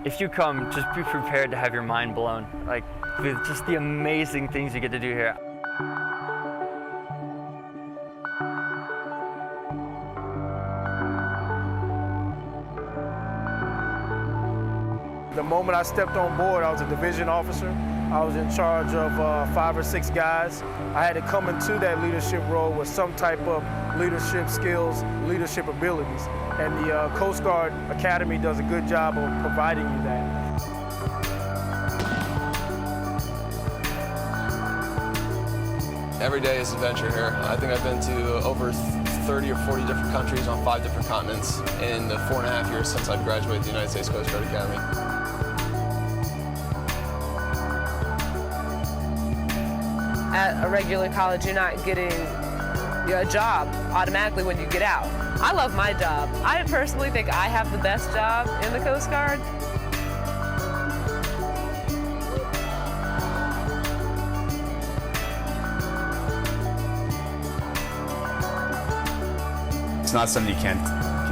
If you come, just be prepared to have your mind blown, like with just the amazing things you get to do here. The moment I stepped on board, I was a division officer. I was in charge of 5 or 6 guys. I had to come into that leadership role with some type of leadership skills, leadership abilities. And the Coast Guard Academy does a good job of providing you that. Every day is adventure here. I think I've been to over 30 or 40 different countries on 5 different continents in the 4.5 years since I've graduated the United States Coast Guard Academy. At a regular college, you're not getting a job automatically when you get out. I love my job. I personally think I have the best job in the Coast Guard. It's not something you can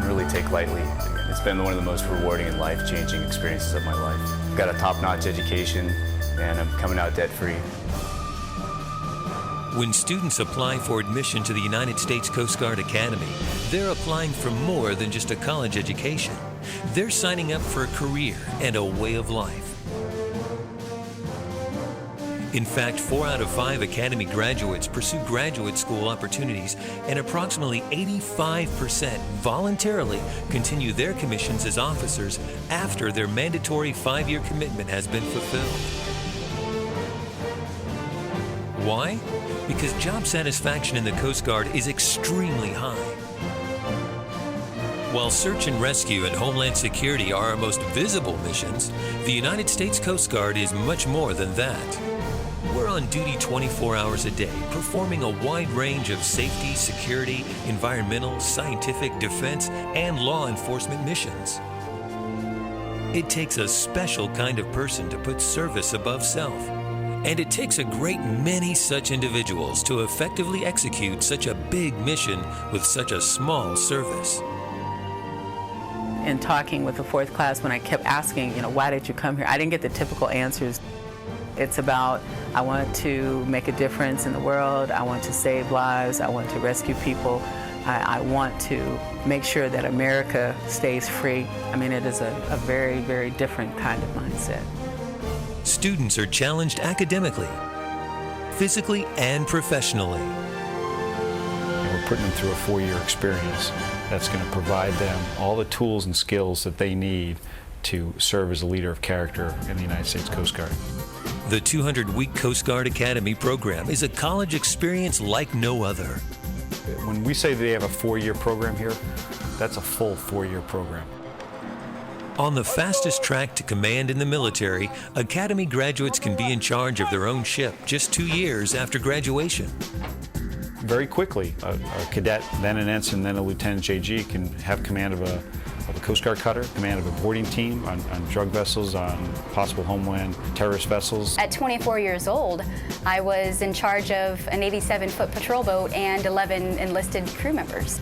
really take lightly. It's been one of the most rewarding and life-changing experiences of my life. I've got a top-notch education, and I'm coming out debt-free. When students apply for admission to the United States Coast Guard Academy, they're applying for more than just a college education. They're signing up for a career and a way of life. In fact, 4 out of 5 Academy graduates pursue graduate school opportunities, and approximately 85% voluntarily continue their commissions as officers after their mandatory 5-year commitment has been fulfilled. Why? Because job satisfaction in the Coast Guard is extremely high. While search and rescue and homeland security are our most visible missions, the United States Coast Guard is much more than that. We're on duty 24 hours a day, performing a wide range of safety, security, environmental, scientific, defense, and law enforcement missions. It takes a special kind of person to put service above self. And it takes a great many such individuals to effectively execute such a big mission with such a small service. In talking with the 4th class, when I kept asking, why did you come here? I didn't get the typical answers. It's about, I want to make a difference in the world, I want to save lives, I want to rescue people, I want to make sure that America stays free. I mean, it is a very, very different kind of mindset. Students are challenged academically, physically, and professionally. We're putting them through a 4-year experience that's going to provide them all the tools and skills that they need to serve as a leader of character in the United States Coast Guard. The 200-week Coast Guard Academy program is a college experience like no other. When we say they have a 4-year program here, that's a full 4-year program. On the fastest track to command in the military, Academy graduates can be in charge of their own ship just 2 years after graduation. Very quickly, a cadet, then an ensign, then a lieutenant JG can have command of a Coast Guard cutter, command of a boarding team on drug vessels, on possible homeland terrorist vessels. At 24 years old, I was in charge of an 87-foot patrol boat and 11 enlisted crew members.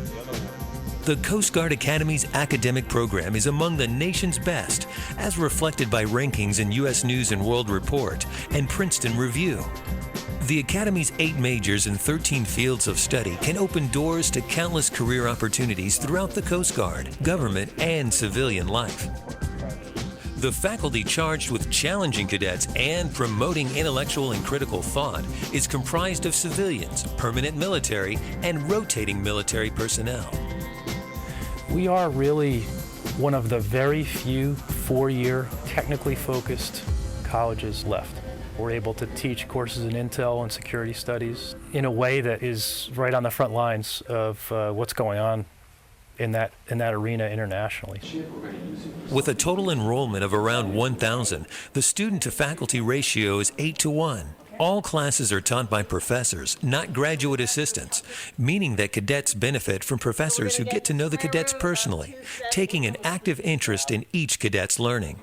The Coast Guard Academy's academic program is among the nation's best, as reflected by rankings in U.S. News & World Report and Princeton Review. The Academy's 8 majors and 13 fields of study can open doors to countless career opportunities throughout the Coast Guard, government, and civilian life. The faculty charged with challenging cadets and promoting intellectual and critical thought is comprised of civilians, permanent military, and rotating military personnel. We are really one of the very few 4-year technically focused colleges left. We're able to teach courses in intel and security studies in a way that is right on the front lines of what's going on in that arena internationally. With a total enrollment of around 1,000, the student-to-faculty ratio is 8-to-1. All classes are taught by professors, not graduate assistants, meaning that cadets benefit from professors who get to know the cadets personally, taking an active interest in each cadet's learning.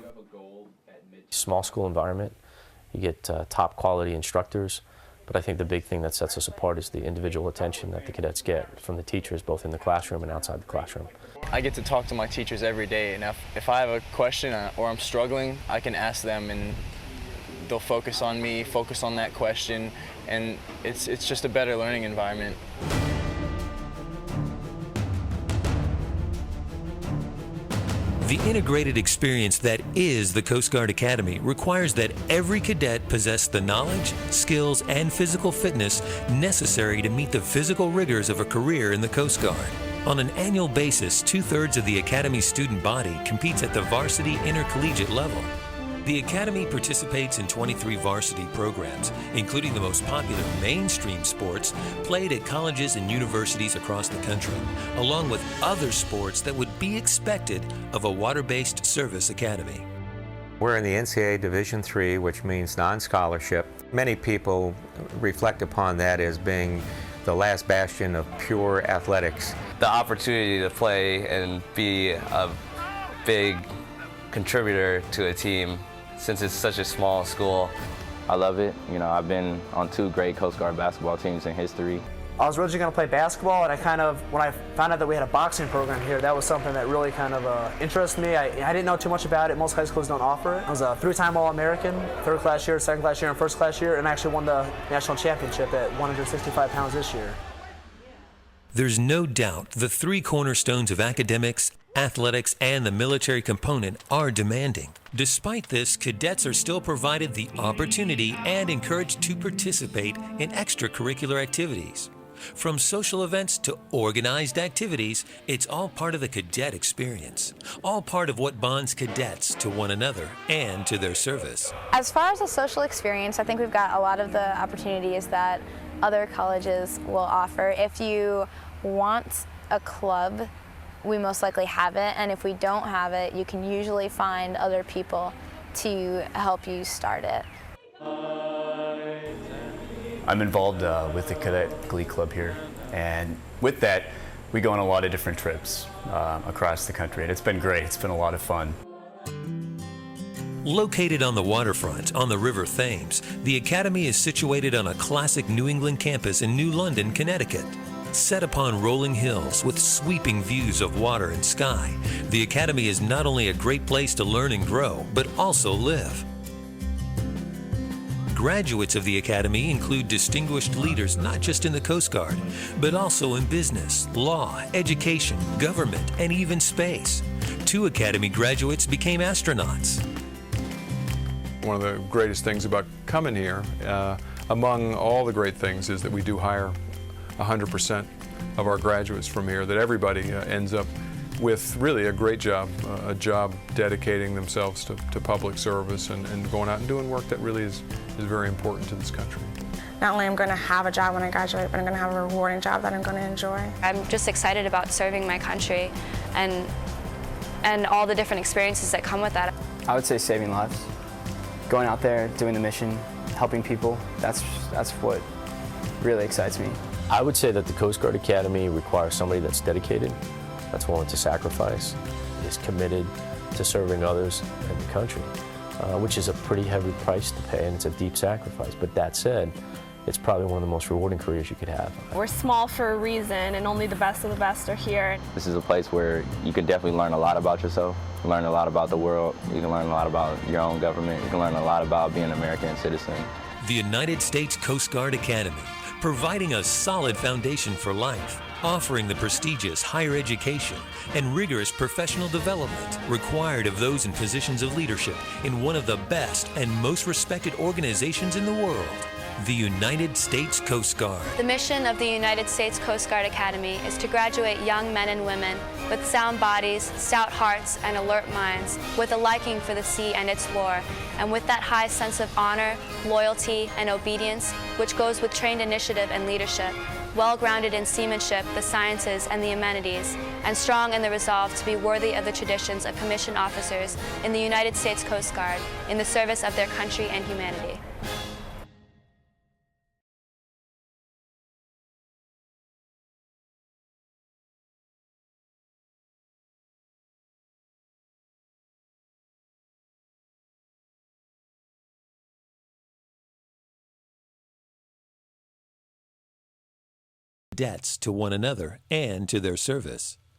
Small school environment, you get top quality instructors, But I think the big thing that sets us apart is the individual attention that the cadets get from the teachers, both in the classroom and outside the classroom. I get to talk to my teachers every day, and if I have a question or I'm struggling, I can ask them, and they'll focus on me, focus on that question, and it's just a better learning environment. The integrated experience that is the Coast Guard Academy requires that every cadet possess the knowledge, skills, and physical fitness necessary to meet the physical rigors of a career in the Coast Guard. On an annual basis, 2/3 of the Academy's student body competes at the varsity intercollegiate level. The Academy participates in 23 varsity programs, including the most popular mainstream sports played at colleges and universities across the country, along with other sports that would be expected of a water-based service academy. We're in the NCAA Division III, which means non-scholarship. Many people reflect upon that as being the last bastion of pure athletics. The opportunity to play and be a big contributor to a team, since it's such a small school. I love it. You know, I've been on 2 great Coast Guard basketball teams in history. I was originally going to play basketball, and when I found out that we had a boxing program here, that was something that really kind of interested me. I didn't know too much about it. Most high schools don't offer it. I was a 3-time All-American, 3rd class year, 2nd class year, and 1st class year, and I actually won the national championship at 165 pounds this year. There's no doubt the 3 cornerstones of academics, athletics, and the military component are demanding. Despite this, cadets are still provided the opportunity and encouraged to participate in extracurricular activities. From social events to organized activities, it's all part of the cadet experience, all part of what bonds cadets to one another and to their service. As far as the social experience, I think we've got a lot of the opportunities that other colleges will offer. If you want a club, we most likely have it, and if we don't have it, you can usually find other people to help you start it. I'm involved with the Cadet Glee Club here, and with that, we go on a lot of different trips across the country, and it's been great. It's been a lot of fun. Located on the waterfront on the River Thames, the Academy is situated on a classic New England campus in New London, Connecticut. Set upon rolling hills with sweeping views of water and sky, the Academy is not only a great place to learn and grow, but also live. Graduates of the Academy include distinguished leaders not just in the Coast Guard, but also in business, law, education, government, and even space. 2 Academy graduates became astronauts. One of the greatest things about coming here, among all the great things, is that we do hire 100% of our graduates from here, that everybody ends up with really a great job, a job dedicating themselves to public service and going out and doing work that really is very important to this country. Not only am I going to have a job when I graduate, but I'm going to have a rewarding job that I'm going to enjoy. I'm just excited about serving my country and all the different experiences that come with that. I would say saving lives. Going out there, doing the mission, helping people, that's what really excites me. I would say that the Coast Guard Academy requires somebody that's dedicated, that's willing to sacrifice, is committed to serving others and the country, which is a pretty heavy price to pay, and it's a deep sacrifice. But that said, it's probably one of the most rewarding careers you could have. We're small for a reason, and only the best of the best are here. This is a place where you can definitely learn a lot about yourself. You can learn a lot about the world. You can learn a lot about your own government. You can learn a lot about being an American citizen. The United States Coast Guard Academy, providing a solid foundation for life, offering the prestigious higher education and rigorous professional development required of those in positions of leadership in one of the best and most respected organizations in the world, the United States Coast Guard. The mission of the United States Coast Guard Academy is to graduate young men and women with sound bodies, stout hearts, and alert minds, with a liking for the sea and its lore, and with that high sense of honor, loyalty, and obedience, which goes with trained initiative and leadership, well-grounded in seamanship, the sciences, and the amenities, and strong in the resolve to be worthy of the traditions of commissioned officers in the United States Coast Guard in the service of their country and humanity. debts to one another and to their service.